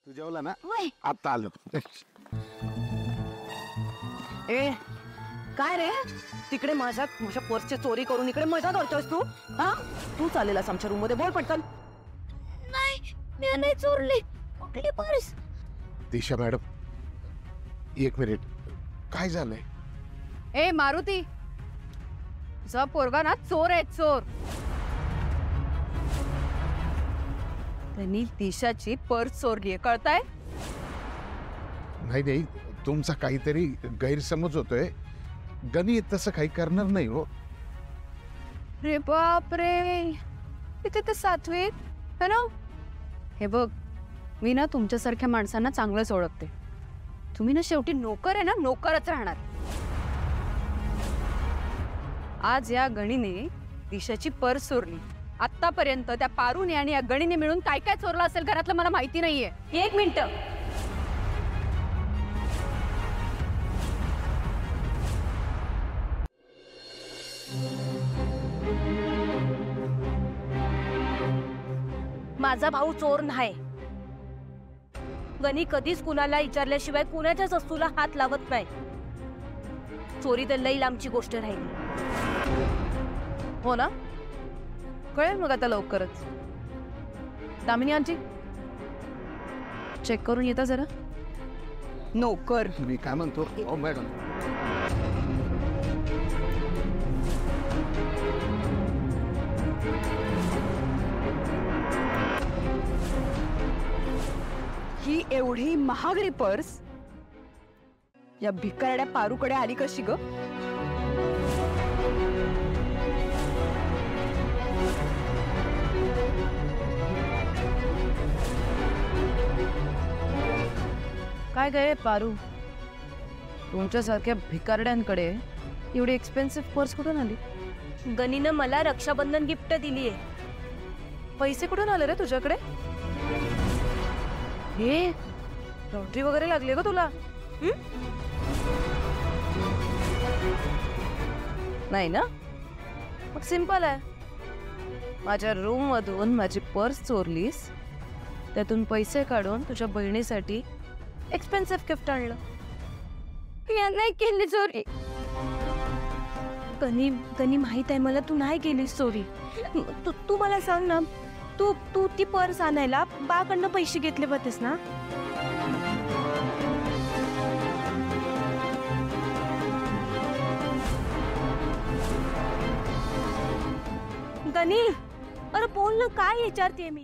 तू जेवला ना? वय आता आलो. ए काय रे तिकडे माझ्या पर्सची चोरी करून इकडे मजा करतोयस तू? हा तू चालेलास आमच्या रूम मध्ये, बोल पटकन. नाही मी नाही चोरली. कुठली पर्स? दिशा मॅडम, एक मिनिट, काय झालंय? ए मारुती, तुझा पोरगा ना चोर आहे, चोर. त्यांनी दिशाची पर्स चोरली आहे, कळताय? नाही नाही, तुमचा काहीतरी गैरसमज होतोय. गणी तसं काही करणार नाही हो. रे बाप रे, तिथे तर सातवीत है ना. हे बघ, मी ना तुमच्यासारख्या माणसांना चांगलंच ओळखते. तुम्ही ना शेवटी नोकर आहे ना, नोकरच राहणार. आज या गणीने दिशाची पर्स चोरली. आतापर्यंत त्या पारूने आणि या गणीने मिळून काय काय चोरलं असेल घरातलं मला माहिती नाहीये. एक मिनिट, माझा भाऊ चोर नाही. गणी कधीच कुणाला विचारल्याशिवाय कुणाच्याच वस्तूला हात लावत नाही. चोरी तर लई लांबची गोष्ट राहिली. हो ना, कळेल मग आता लवकरच. दामिनी आजी, चेक करून येता जरा. नोकर मी काय म्हणतो, ओ मॅडम, ही एवढी महागडी पर्स या भिकारड्या पारूकडे आली कशी ग? काय गे पारू, तुमच्यासारख्या भिकारड्यांकडे एवढी एक्सपेन्सिव्ह पर्स कुठून आली? गणीनं मला रक्षाबंधन गिफ्ट दिलीये. पैसे कुठून आले रे तुझ्याकडे? हे लॉटरी वगैरे लागली का तुला? नाही ना, मग सिंपल आहे. माझ्या रूम मधून माझी पर्स चोरलीस, त्यातून पैसे काढून तुझ्या बहिणीसाठी एक्सपेन्सिव्ह गिफ्ट आणलं. या नाही केली चोरी. गणी माहित आहे मला तू नाही केलीस चोरी. तू मला सांग ना, तू ती पर्स आणायला बाकडनं पैसे घेतले होतेस ना? गणी, अरे बोल ना, काय विचारते मी.